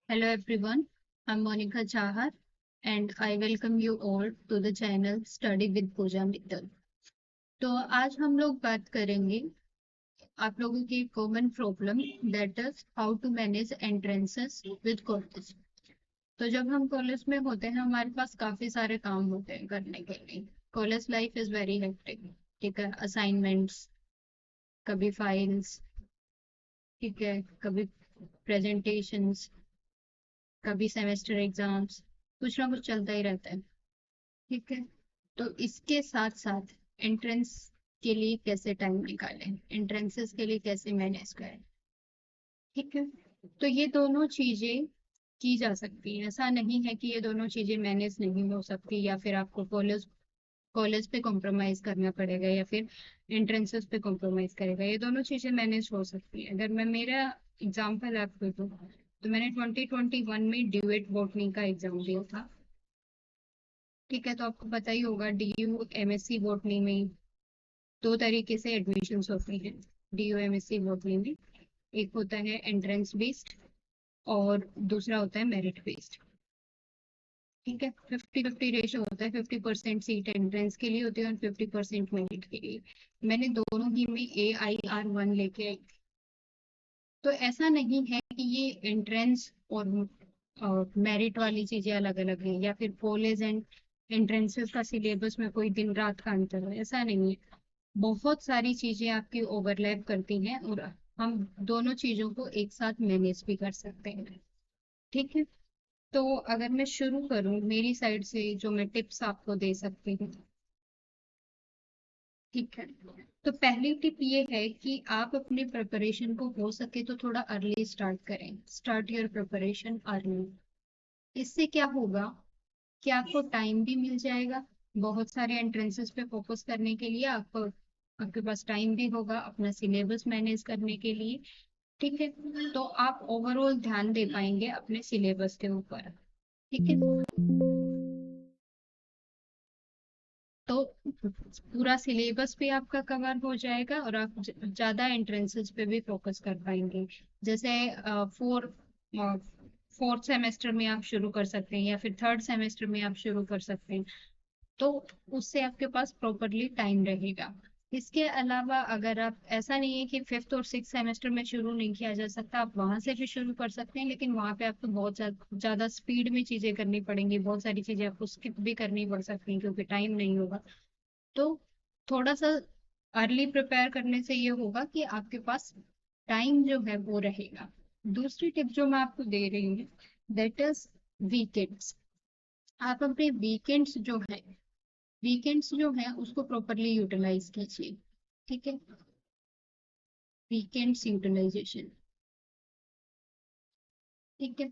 Hello everyone, I'm Monica Chahar and I welcome you all to the channel Study with Pooja Mittal। तो आज हम लोग बात करेंगे आप लोगों की common problem that is how to manage entrances with college. तो जब हम कॉलेज में होते हैं हमारे पास काफी सारे काम होते हैं करने के लिए। College life is very hectic. ठीक है, असाइनमेंट्स, कभी फाइल्स, ठीक है, कभी प्रेजेंटेशंस, कभी सेमेस्टर एग्जाम्स, कुछ ना कुछ चलता ही रहता है। ठीक है, तो इसके साथ साथ एंट्रेंस के लिए कैसे टाइम निकालें, एंट्रेंसेस के लिए कैसे मैनेज करें। ठीक है, तो ये दोनों चीजें की जा सकती हैं। ऐसा नहीं है कि ये दोनों चीजें मैनेज नहीं हो सकती या फिर आपको कॉलेज कॉलेज पे कॉम्प्रोमाइज करना पड़ेगा या फिर एंट्रेंसेस पे कॉम्प्रोमाइज करेगा। ये दोनों चीजें मैनेज हो सकती है। अगर मैं मेरा एग्जाम्पल आपको दूं तो मैंने 2021 में ड्यूएट बॉटनी का एग्जाम दिया था। ठीक है, तो आपको पता ही होगा डीयू एमएससी बॉटनी में दो तरीके से एडमिशन्स होते हैं। डीयू एमएससी बॉटनी में एक होता है एंट्रेंस बेस्ड और दूसरा होता है मेरिट बेस्ड। ठीक है, 50-50 रेशो होता है। 50% सीट एंट्रेंस के लिए होती है और 50% मेरिट के लिए। मैंने दोनों ही में AIR1 लेके आई। तो ऐसा नहीं है कि ये एंट्रेंस और मेरिट वाली चीजें अलग अलग हैं या फिर कॉलेज एंड एंट्रेंसेस का सिलेबस में कोई दिन रात का अंतर है, ऐसा नहीं है। बहुत सारी चीजें आपकी ओवरलैप करती हैं और हम दोनों चीजों को एक साथ मैनेज भी कर सकते हैं। ठीक है, तो अगर मैं शुरू करूं मेरी साइड से जो मैं टिप्स आपको दे सकती हूँ। ठीक है, तो पहली टिप ये है कि आप अपने प्रिपरेशन को हो सके तो थोड़ा अर्ली स्टार्ट करें। Start your preparation early. इससे क्या होगा कि आपको टाइम भी मिल जाएगा बहुत सारे एंट्रेंसेस पे फोकस करने के लिए। आपको आपके पास टाइम भी होगा अपना सिलेबस मैनेज करने के लिए। ठीक है, तो आप ओवरऑल ध्यान दे पाएंगे अपने सिलेबस के ऊपर। ठीक है, तो पूरा सिलेबस भी आपका कवर हो जाएगा और आप ज्यादा एंट्रेंसेस पे भी फोकस कर पाएंगे। जैसे फोर्थ सेमेस्टर में आप शुरू कर सकते हैं या फिर थर्ड सेमेस्टर में आप शुरू कर सकते हैं। तो उससे आपके पास प्रॉपरली टाइम रहेगा। इसके अलावा अगर आप, ऐसा नहीं है कि फिफ्थ और सिक्स सेमेस्टर में शुरू नहीं किया जा सकता, आप वहां से भी शुरू कर सकते हैं, लेकिन वहां पे आपको बहुत ज्यादा स्पीड में चीजें करनी पड़ेंगी। बहुत सारी चीजें आपको स्किप भी करनी पड़ सकती हैं क्योंकि टाइम नहीं होगा। तो थोड़ा सा अर्ली प्रिपेयर करने से ये होगा कि आपके पास टाइम जो है वो रहेगा। दूसरी टिप जो मैं आपको दे रही हूँ दैट इज वीकेंड्स। आप अपने वीकेंड्स जो है उसको प्रॉपरली यूटिलाइज कीजिए। ठीक है, वीकेंड्स यूटिलाइजेशन। ठीक है,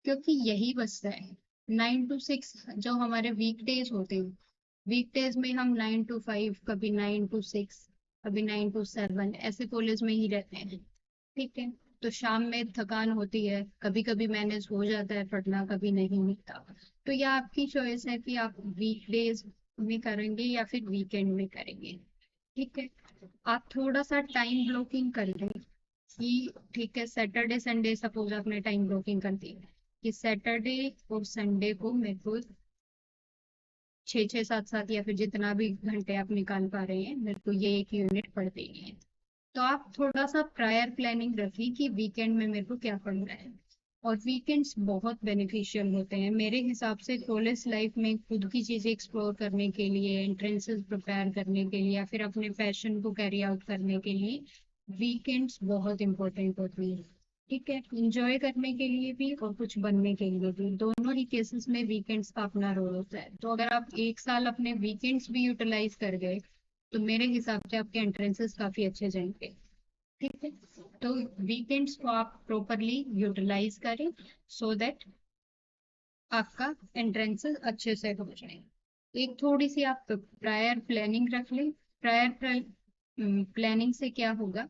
क्योंकि यही बचता है। 9 to 6 जो हमारे वीकडेज होते हैं, वीकडेज में हम 9 to 5, कभी 9 to 6, कभी 9 to 7 ऐसे कॉलेज में ही रहते हैं। ठीक है, तो शाम में थकान होती है, कभी कभी मैनेज हो जाता है पढ़ना, कभी नहीं होता। तो यह आपकी चॉइस है कि आप वीकडेज में करेंगे या फिर वीकेंड में करेंगे। ठीक है, आप थोड़ा सा टाइम ब्लॉकिंग कर लें कि ठीक है, सैटरडे संडे सपोज आपने टाइम ब्लॉकिंग कर दी कि सैटरडे और संडे को मेरे को 6-6, 7-7 या फिर जितना भी घंटे आप निकाल पा रहे हैं मेरे को ये एक यूनिट पढ़ देनी है। तो आप थोड़ा सा प्रायर प्लानिंग रखिए कि वीकेंड में मेरे को क्या पढ़ना है। और वीकेंड्स बहुत बेनिफिशियल होते हैं मेरे हिसाब से कॉलेज लाइफ में खुद की चीजें एक्सप्लोर करने के लिए, एंट्रेंसेस प्रिपेयर करने के लिए या फिर अपने पैशन को कैरी आउट करने के लिए वीकेंड्स बहुत इंपॉर्टेंट होती है। ठीक है, इंजॉय करने के लिए भी और कुछ बनने के लिए भी, दोनों ही केसेस में वीकेंड्स का अपना रोल होता है। तो अगर आप एक साल अपने वीकेंड्स भी यूटिलाइज कर गए तो मेरे हिसाब से आपके एंट्रेंसेस काफी अच्छे जाएंगे। ठीक है, तो वीकेंड्स को आप प्रॉपरली यूटिलाइज करें सो दैट आपका एंट्रेंसेस अच्छे से हो जाए। एक थोड़ी सी आप प्रायर प्लानिंग रख लें। प्रायर प्लानिंग से क्या होगा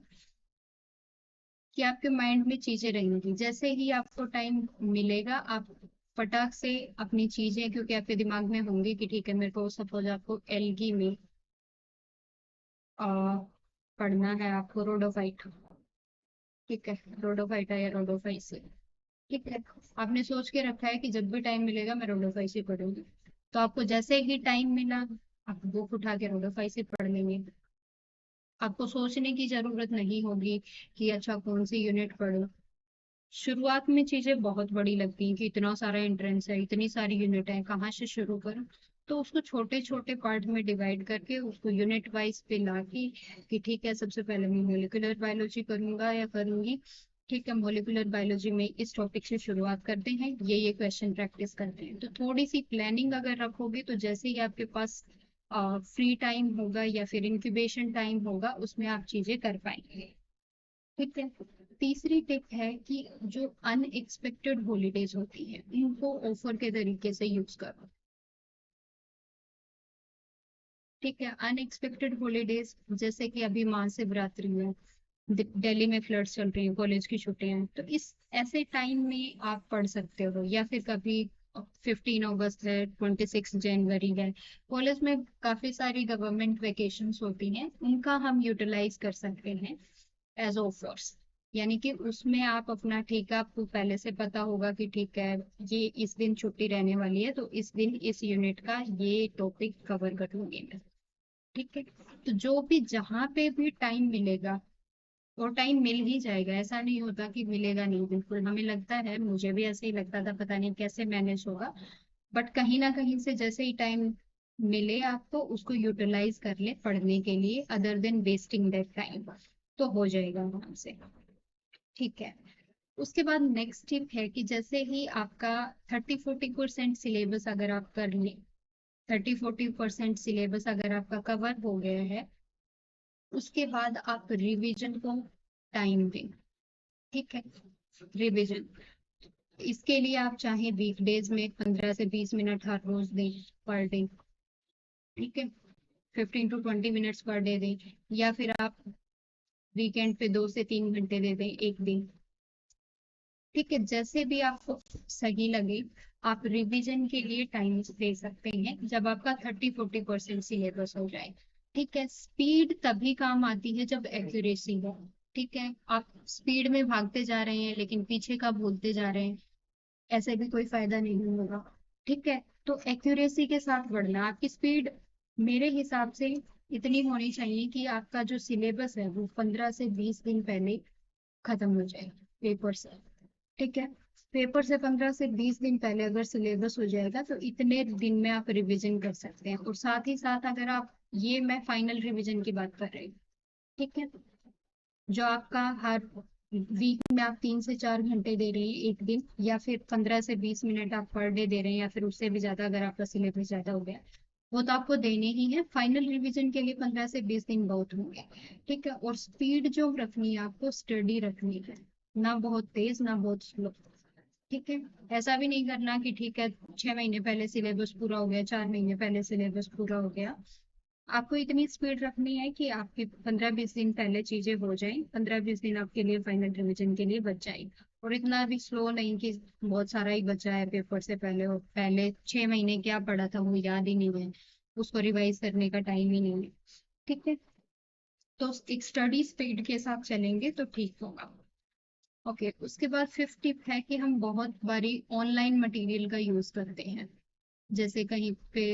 कि आपके माइंड में चीजें रहेंगी। जैसे ही आपको टाइम मिलेगा आप फटाक से अपनी चीजें, क्योंकि आपके दिमाग में होंगी कि ठीक है मेरे को सपोज आपको एल्गी में आ, पढ़ना है, आपको रोडोफाइट। ठीक है, रोडोफाइटा या रोडोफाइसिन। ठीक है। आपने सोच के रखा है कि जब भी टाइम मिलेगा मैं रोडोफाई से पढ़ूंगी, तो आपको जैसे ही टाइम मिला आप बुक उठा के रोडोफाई से पढ़ लेंगे। आपको सोचने की जरूरत नहीं होगी कि अच्छा कौन सी यूनिट पढूं। शुरुआत में चीजें बहुत बड़ी लगती हैं कि इतना सारा एंट्रेंस है, इतनी सारी यूनिट है, कहाँ से शुरू करूं। तो उसको छोटे छोटे पार्ट में डिवाइड करके उसको यूनिट वाइज पे ला के कि ठीक है सबसे पहले मैं मोलिकुलर बायोलॉजी करूंगा या करूंगी। ठीक है, मोलिकुलर बायोलॉजी में इस टॉपिक से शुरुआत करते हैं, ये क्वेश्चन प्रैक्टिस करते हैं। तो थोड़ी सी प्लानिंग अगर रखोगे तो जैसे ही आपके पास फ्री टाइम होगा या फिर इंक्यूबेशन टाइम होगा उसमें आप चीजें कर पाएंगे। ठीक है। तीसरी टिप है कि जो अनएक्सपेक्टेड हॉलीडेज होती है उनको ऑफर के तरीके से यूज करो। ठीक है, अनएक्सपेक्टेड हॉलीडेज जैसे कि अभी महाशिवरात्रि है, दिल्ली में फ्लड्स चल रही है, कॉलेज की छुट्टियां हैं, तो इस ऐसे टाइम में आप पढ़ सकते हो। या फिर कभी 15 अगस्त है, 26 जनवरी है, कॉलेज में काफी सारी गवर्नमेंट वेकेशंस होती हैं, उनका हम यूटिलाइज कर सकते हैं एज ऑफर्स। यानी कि उसमें आप अपना ठीक है, आपको पहले से पता होगा कि ठीक है ये इस दिन छुट्टी रहने वाली है तो इस दिन इस यूनिट का ये टॉपिक कवर करूंगी मैं। ठीक है, तो जो भी जहाँ पे भी टाइम मिलेगा वो टाइम मिल ही जाएगा। ऐसा नहीं होता कि मिलेगा नहीं, बिल्कुल हमें लगता है, मुझे भी ऐसे ही लगता था पता नहीं कैसे मैनेज होगा, बट कहीं ना कहीं से जैसे ही टाइम मिले आपको उसको यूटिलाइज कर ले पढ़ने के लिए, other than wasting that time, तो हो जाएगा आराम से। ठीक है। उसके बाद नेक्स्ट टिप है कि जैसे ही आपका 30-40% सिलेबस अगर आप कर लें, 30-40% सिलेबस अगर आपका कवर हो गया है, उसके बाद आप रिवीजन को टाइम दें। ठीक है, रिवीजन इसके लिए आप चाहे वीकडेज में 15 से 20 मिनट हर रोज दें, पर डे। ठीक है, 15 to 20 मिनट्स पर डे दें, या फिर आप वीकेंड पे 2 से 3 घंटे दे दें एक दिन। ठीक है, जैसे भी आपको सही लगे आप रिवीजन के लिए टाइम दे सकते हैं जब आपका 30-40% सिलेबस हो जाए। ठीक है, स्पीड तभी काम आती है जब एक्यूरेसी हो। ठीक है, आप स्पीड में भागते जा रहे हैं लेकिन पीछे का भूलते जा रहे हैं, ऐसे भी कोई फायदा नहीं होगा। ठीक है, तो एक्यूरेसी के साथ बढ़ना, आपकी स्पीड मेरे हिसाब से इतनी होनी चाहिए कि आपका जो सिलेबस है वो 15 से 20 दिन पहले खत्म हो जाए पेपर से। ठीक है, पेपर से 15 से 20 दिन पहले अगर सिलेबस हो जाएगा तो इतने दिन में आप रिवीजन कर सकते हैं। और साथ ही साथ अगर आप, ये मैं फाइनल रिवीजन की बात कर रही हूँ। ठीक है, जो आपका हर वीक में आप 3 से 4 घंटे दे रहे हैं एक दिन, या फिर 15 से 20 मिनट आप पर डे दे रहे हैं, या फिर उससे भी ज्यादा अगर आपका सिलेबस ज्यादा हो गया, वो तो आपको देने ही है। फाइनल रिवीजन के लिए 15 से 20 दिन बहुत होंगे। ठीक है, और स्पीड जो रखनी है आपको, स्टडी रखनी है, ना बहुत तेज ना बहुत स्लो। ठीक है, ऐसा भी नहीं करना कि ठीक है 6 महीने पहले सिलेबस पूरा हो गया, 4 महीने पहले सिलेबस पूरा हो गया। आपको इतनी स्पीड रखनी है कि आपके 15-20 दिन पहले चीजें हो जाएं, 15-20 दिन आपके लिए फाइनल रिवीजन के लिए बच जाए। और इतना भी स्लो नहीं कि बहुत सारा ही बचा है पेपर से पहले, हो पहले 6 महीने क्या पढ़ा था वो याद ही नहीं है, उसको रिवाइज करने का टाइम ही नहीं है। ठीक है, तो एक स्टडी स्पीड के साथ चलेंगे तो ठीक होगा। ओके, उसके बाद फिफ्थ टिप है कि हम बहुत बारी ऑनलाइन मटेरियल का यूज करते हैं। जैसे कहीं पे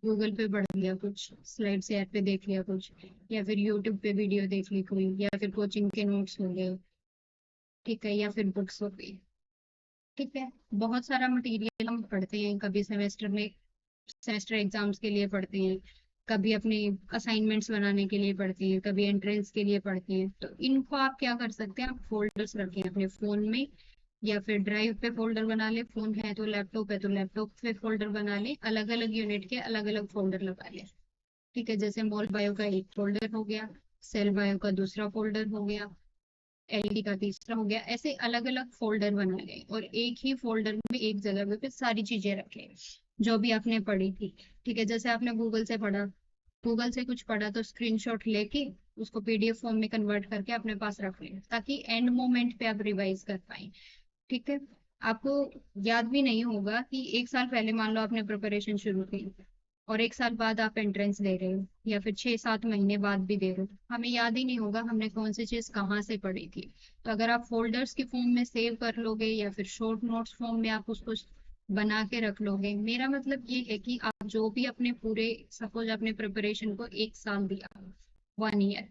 गूगल पे पढ़ लिया कुछ, स्लाइड से ऐप पे देख लिया कुछ, या फिर यूट्यूब पे वीडियो देख ली कोई, या फिर कोचिंग के नोट्स हो गए। ठीक है, या फिर बुक्स हो गई। ठीक है, बहुत सारा मटेरियल हम पढ़ते हैं, कभी सेमेस्टर में सेमेस्टर एग्जाम्स के लिए पढ़ते हैं, कभी अपने असाइनमेंट्स बनाने के लिए पढ़ते हैं, कभी एंट्रेंस के लिए पढ़ते हैं। तो इनको आप क्या कर सकते हैं, आप फोल्डर्स रखें अपने फोन में, या फिर ड्राइव पे फोल्डर बना ले, फोन है तो लैपटॉप है तो लैपटॉप पे फोल्डर बना ले, अलग अलग यूनिट के अलग अलग फोल्डर लगा ले। ठीक है, जैसे मॉल बायो का एक फोल्डर हो गया, सेल बायो का दूसरा फोल्डर हो गया, एलडी का तीसरा हो गया, ऐसे अलग अलग फोल्डर बना ले और एक ही फोल्डर में एक जगह पे सारी चीजें रखे जो भी आपने पढ़ी थी। ठीक है, जैसे आपने गूगल से पढ़ा, गूगल से कुछ पढ़ा तो स्क्रीनशॉट लेके उसको पीडीएफ फॉर्म में कन्वर्ट करके अपने पास रख लें, ताकि एंड मोमेंट पे आप रिवाइज कर पाए। ठीक है, आपको याद भी नहीं होगा कि एक साल पहले मान लो आपने प्रिपरेशन शुरू की और 1 साल बाद आप एंट्रेंस दे रहे हो या फिर 6-7 महीने बाद भी दे रहे हो, हमें याद ही नहीं होगा हमने कौन सी चीज कहाँ से पढ़ी थी। तो अगर आप फोल्डर्स के फॉर्म में सेव कर लोगे या फिर शॉर्ट नोट्स फॉर्म में आप उसको बना के रख लोगे, मेरा मतलब ये है कि आप जो भी अपने पूरे, सपोज अपने प्रिपरेशन को 1 साल दिया, 1 ईयर,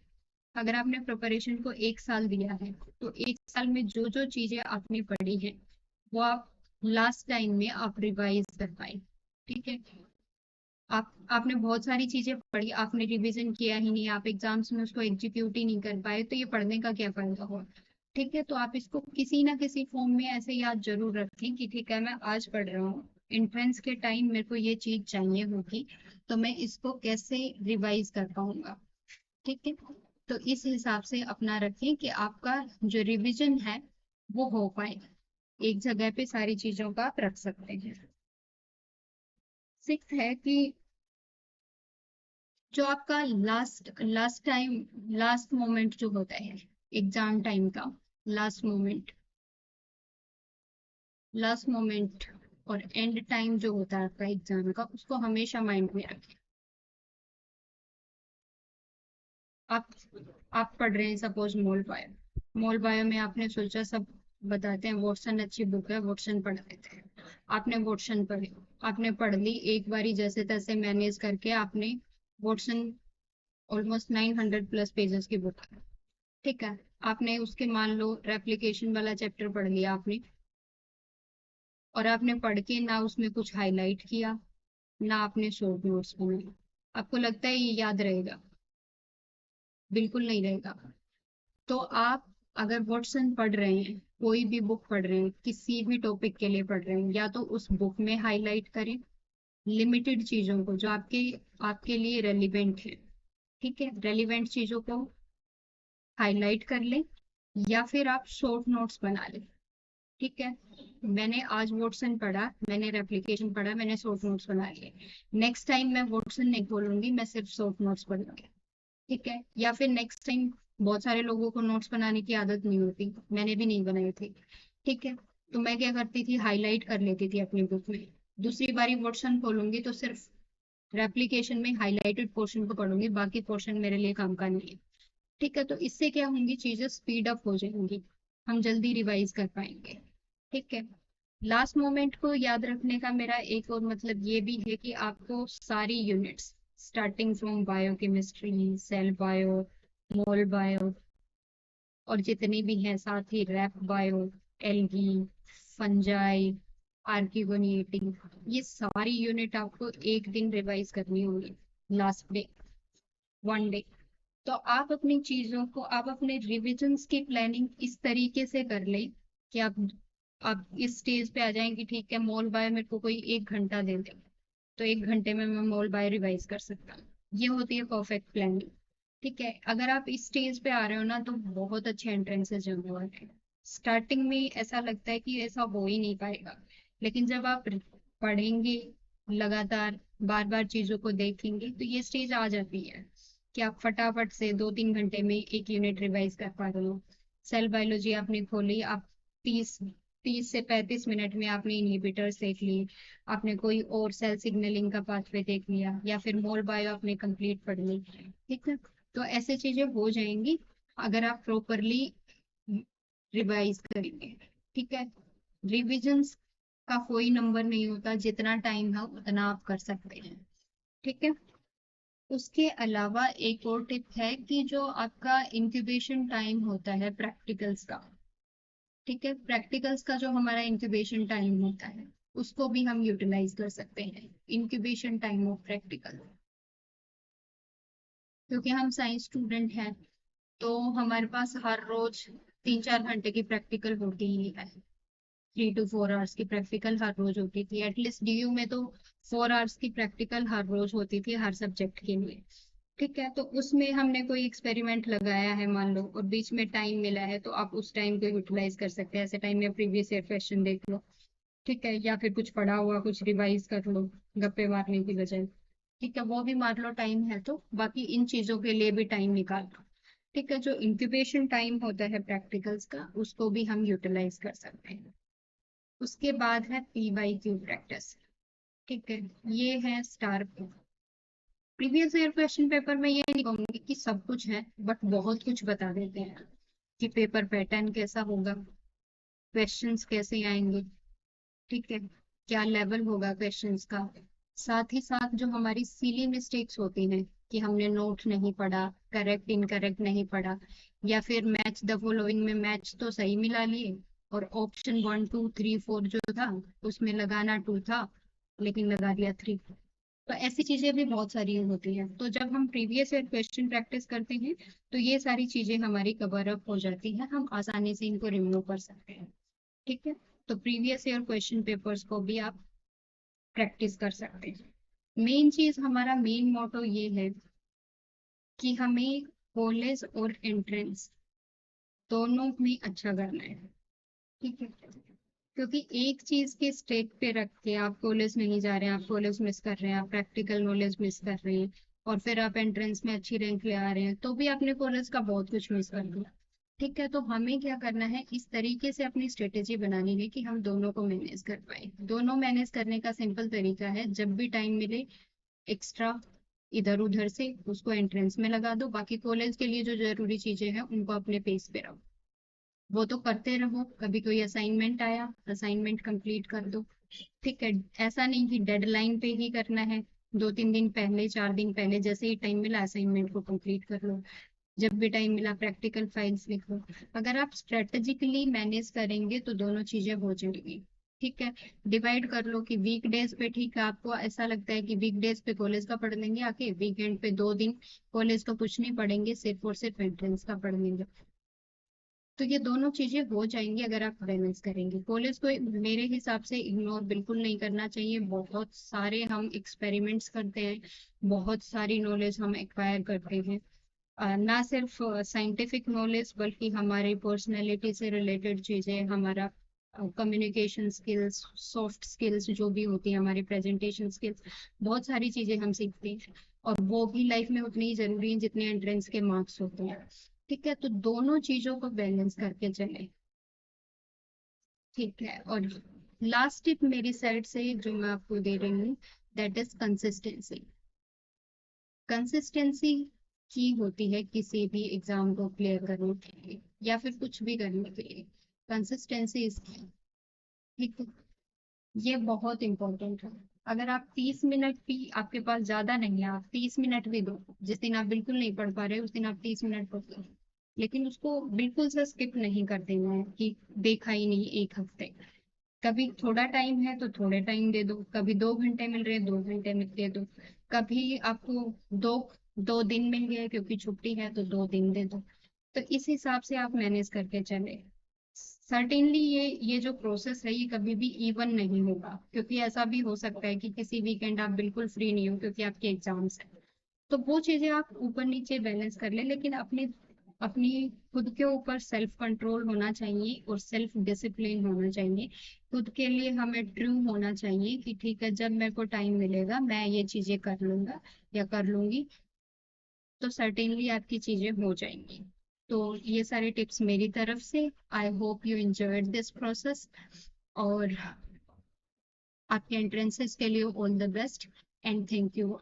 अगर आपने प्रिपरेशन को 1 साल दिया है तो 1 साल में जो जो चीजें आपने पढ़ी है वो आप लास्ट टाइम में आप रिवाइज कर पाए। ठीक है। आपने बहुत सारी चीजें पढ़ी, आपने रिवीजन किया ही नहीं, आप एग्जाम्स में उसको एग्जीक्यूट ही नहीं कर पाए, तो ये पढ़ने का क्या फायदा हुआ। ठीक है, तो आप इसको किसी ना किसी फॉर्म में ऐसे याद जरूर रखें कि ठीक है मैं आज पढ़ रहा हूँ, एंट्रेंस के टाइम मेरे को ये चीज चाहिए होगी, तो मैं इसको कैसे रिवाइज कर पाऊंगा। ठीक है, तो इस हिसाब से अपना रखें कि आपका जो रिवीजन है वो हो पाए, एक जगह पे सारी चीजों का आप रख सकते हैं। सिक्स है कि जो आपका लास्ट टाइम, लास्ट मोमेंट जो होता है एग्जाम टाइम का, लास्ट मोमेंट, लास्ट मोमेंट और एंड टाइम जो होता है आपका एग्जाम का, उसको हमेशा माइंड में रखें। आप आप पढ़ रहे हैं सपोज मोल बायो में आपने सोचा सब बताते हैं वॉटसन अच्छी बुक है, वॉटसन पढ़ लेते हैं, आपने वॉटसन पढ़ी, आपने पढ़ ली एक बारी जैसे तैसे मैनेज करके आपने वॉटसन, ऑलमोस्ट 900+ पेजेस की बुक है। ठीक है, आपने उसके मान लो रेप्लिकेशन वाला चैप्टर पढ़ लिया आपने, और आपने पढ़ के ना उसमें कुछ हाईलाइट किया, ना आपने शॉर्ट नोट्स बनाए, आपको लगता है ये याद रहेगा? बिल्कुल नहीं रहेगा। तो आप अगर वॉटसन पढ़ रहे हैं, कोई भी बुक पढ़ रहे हैं, किसी भी टॉपिक के लिए पढ़ रहे हैं, या तो उस बुक में हाईलाइट करें लिमिटेड चीजों को जो आपके आपके लिए रेलिवेंट है। ठीक है, रेलिवेंट चीजों को हाईलाइट कर लें, या फिर आप शॉर्ट नोट्स बना लें। ठीक है, मैंने आज वॉटसन पढ़ा, मैंने रेप्लिकेशन पढ़ा, मैंने शॉर्ट नोट्स बना लिए, नेक्स्ट टाइम मैं वॉटसन नहीं खोलूंगी, मैं सिर्फ शॉर्ट नोट्स पढ़ूंगी। ठीक है, या फिर नेक्स्ट टाइम, बहुत सारे लोगों को नोट्स बनाने की आदत नहीं होती, मैंने भी नहीं बनाई थी। ठीक है, तो मैं क्या करती थी, हाईलाइट कर लेती थी अपनी बुक में, दूसरी बारी वॉटसन खोलूंगी तो सिर्फ रेप्लिकेशन में हाईलाइटेड पोर्शन को पढ़ूंगी, बाकी पोर्शन मेरे लिए काम का नहीं है। ठीक है, तो इससे क्या होंगी, चीजें स्पीड अप हो जाएंगी, हम जल्दी रिवाइज कर पाएंगे। ठीक है, लास्ट मोमेंट को याद रखने का मेरा एक और मतलब ये भी है कि आपको सारी units starting from biochemistry, cell bio, mol bio, और जितनी भी हैं साथ ही rep bio, algae, fungi, archegoniatae, ये सारी यूनिट आपको एक दिन रिवाइज करनी होगी, लास्ट डे, 1 डे। तो आप अपनी चीजों को, आप अपने रिविजन्स की प्लानिंग इस तरीके से कर लें कि आप इस स्टेज पे आ जाएं कि ठीक है मोल बाय मेरे को कोई 1 घंटा दे दे, तो 1 घंटे में मैं मोल बाय रिवाइज कर सकता हूँ। ये होती है परफेक्ट प्लानिंग। ठीक है, अगर आप इस स्टेज पे आ रहे हो ना तो बहुत अच्छे एंट्रेंसेस होने वाले हैं। स्टार्टिंग में ऐसा लगता है कि ऐसा हो ही नहीं पाएगा, लेकिन जब आप पढ़ेंगे लगातार, बार बार चीजों को देखेंगे, तो ये स्टेज आ जाती है कि आप फटाफट से 2-3 घंटे में एक यूनिट रिवाइज कर पा रहे हो। सेल बायोलॉजी आपने खोली, आप 30 30 से 35 मिनट में आपने इनहिबिटर्स देख ली, आपने कोई और सेल सिग्नलिंग का पाथवे देख लिया, या फिर मोल बायो आपने कंप्लीट पढ़ ली। ठीक है, तो ऐसे चीजें हो जाएंगी अगर आप प्रॉपरली रिवाइज करेंगे। ठीक है, रिविजन्स का कोई नंबर नहीं होता, जितना टाइम है उतना आप कर सकते हैं। ठीक है, उसके अलावा एक और टिप है कि जो आपका इंक्यूबेशन टाइम होता है प्रैक्टिकल्स का, ठीक है, प्रैक्टिकल्स का जो हमारा इंक्यूबेशन टाइम होता है उसको भी हम यूटिलाइज कर सकते हैं, इंक्यूबेशन टाइम ऑफ प्रैक्टिकल। क्योंकि हम साइंस स्टूडेंट हैं तो हमारे पास हर रोज 3-4 घंटे की प्रैक्टिकल होती ही है, 3 to 4 आवर्स की प्रैक्टिकल हर रोज होती थी, एटलीस्ट डीयू में तो 4 आवर्स की प्रैक्टिकल हर रोज होती थी हर सब्जेक्ट के लिए। ठीक है, तो उसमें हमने कोई एक्सपेरिमेंट लगाया है मान लो और बीच में टाइम मिला है, तो आप उस टाइम को यूटिलाइज कर सकते हैं, ऐसे टाइम में प्रीवियस ईयर क्वेश्चन देख लो। ठीक है, या फिर कुछ पढ़ा हुआ कुछ रिवाइज कर लो, गप्पे मारने की बजाय। ठीक है, वो भी मार लो टाइम है तो, बाकी इन चीजों के लिए भी टाइम निकाल लो। ठीक है, जो इंक्यूबेशन टाइम होता है प्रैक्टिकल्स का उसको भी हम यूटिलाइज कर सकते हैं। उसके बाद है P/Q प्रैक्टिस। ठीक है, ये है star previous year question paper में ये नहीं कहूंगी कि सब कुछ है, बट बहुत कुछ बता देते हैं कि पेपर पैटर्न कैसा होगा, क्वेश्चंस कैसे आएंगे, ठीक है, क्या लेवल होगा क्वेश्चंस का। साथ ही साथ जो हमारी सिली मिस्टेक्स होती हैं कि हमने नोट नहीं पढ़ा, करेक्ट इनकरेक्ट नहीं पढ़ा, या फिर मैच द फॉलोइंग में मैच तो सही मिला लिए और ऑप्शन 1 2 3 4 जो था उसमें लगाना 2 था लेकिन लगा दिया 3। तो ऐसी चीजें भी बहुत सारी होती हैं। तो जब हम प्रीवियस ईयर क्वेश्चन प्रैक्टिस करते हैं तो ये सारी चीजें हमारी कवर अप हो जाती हैं, हम आसानी से इनको रिमूव कर सकते हैं, ठीक है। तो प्रीवियस ईयर क्वेश्चन पेपर्स को भी आप प्रैक्टिस कर सकते हैं। मेन चीज हमारा मेन मोटो ये है कि हमें कॉलेज और एंट्रेंस दोनों में अच्छा करना है, ठीक है। क्योंकि एक चीज के स्टेक पे रख के आप कॉलेज नहीं जा रहे हैं, आप कॉलेज मिस कर रहे हैं, आप प्रैक्टिकल नॉलेज मिस कर रहे हैं, और फिर आप एंट्रेंस में अच्छी रैंक ले आ रहे हैं, तो भी आपने कॉलेज का बहुत कुछ मिस कर दिया, ठीक है। तो हमें क्या करना है, इस तरीके से अपनी स्ट्रेटेजी बनानी है कि हम दोनों को मैनेज कर पाए। दोनों मैनेज करने का सिंपल तरीका है, जब भी टाइम मिले एक्स्ट्रा इधर उधर से उसको एंट्रेंस में लगा दो, बाकी कॉलेज के लिए जो जरूरी चीजें हैं उनको अपने पेस पे रखो, वो तो करते रहो। कभी कोई असाइनमेंट आया, असाइनमेंट कंप्लीट कर दो, ठीक है। ऐसा नहीं कि डेडलाइन पे ही करना है, 2 3 दिन पहले 4 दिन पहले जैसे ही टाइम मिला असाइनमेंट को कंप्लीट कर लो, जब भी टाइम मिला प्रैक्टिकल फाइल्स लिख लो। अगर आप स्ट्रेटेजिकली मैनेज करेंगे तो दोनों चीजें हो जाएंगी, ठीक है। डिवाइड कर लो कि वीक डेज पे, ठीक है, आपको ऐसा लगता है कि वीक डेज पे कॉलेज का पढ़ लेंगे, आके वीकेंड पे 2 दिन कॉलेज का कुछ नहीं पढ़ेंगे, सिर्फ और सिर्फ एंट्रेंस का पढ़ लेंगे। तो ये दोनों चीजें हो जाएंगी अगर आप बैलेंस करेंगे। कॉलेज को मेरे हिसाब से इग्नोर बिल्कुल नहीं करना चाहिए। बहुत सारे हम एक्सपेरिमेंट्स करते हैं, बहुत सारी नॉलेज हम एक्वायर करते हैं, ना सिर्फ साइंटिफिक नॉलेज बल्कि हमारी पर्सनैलिटी से रिलेटेड चीजें, हमारा कम्युनिकेशन स्किल्स, सॉफ्ट स्किल्स जो भी होती है, हमारी प्रेजेंटेशन स्किल्स, बहुत सारी चीजें हम सीखते हैं, और वो भी लाइफ में उतनी ही जरूरी है जितने एंट्रेंस के मार्क्स होते हैं, ठीक है। तो दोनों चीजों को बैलेंस करके चले, ठीक है। और लास्ट टिप मेरी साइड से जो मैं आपको दे रही हूँ, दैट इज कंसिस्टेंसी। कंसिस्टेंसी की होती है किसी भी एग्जाम को क्लियर करने के लिए या फिर कुछ भी करने के लिए, कंसिस्टेंसी इज, ठीक है, ये बहुत इंपॉर्टेंट है। अगर आप 30 मिनट भी आपके पास ज्यादा नहीं है, आप 30 मिनट भी दो, जिस दिन आप बिल्कुल नहीं पढ़ पा रहे उस दिन आप 30 मिनट पढ़, लेकिन उसको बिल्कुल से स्किप नहीं कर देना है कि देखा ही नहीं एक हफ्ते। कभी थोड़ा टाइम है तो थोड़े टाइम दे दो, कभी 2 घंटे मिल रहे 2 घंटे में दे दो, कभी आपको दो 2 दिन मिल गए क्योंकि छुट्टी है तो 2 दिन दे दो। तो इस हिसाब से आप मैनेज करके चले। सर्टेनली ये जो प्रोसेस है ये कभी भी इवन नहीं होगा, क्योंकि ऐसा भी हो सकता है कि किसी वीकेंड आप बिल्कुल फ्री नहीं हो क्योंकि आपके एग्जाम्स है। तो वो चीजें आप ऊपर नीचे बैलेंस कर ले, लेकिन अपनी अपनी खुद के ऊपर सेल्फ कंट्रोल होना चाहिए और सेल्फ डिसिप्लिन होना चाहिए। खुद के लिए हमें ट्रू होना चाहिए कि ठीक है, जब मेरे को टाइम मिलेगा मैं ये चीजें कर लूंगा या कर लूंगी, तो सर्टेनली आपकी चीजें हो जाएंगी। तो ये सारे टिप्स मेरी तरफ से। I hope you enjoyed this process, और आपके एंट्रेंसेस के लिए all the best and thank you.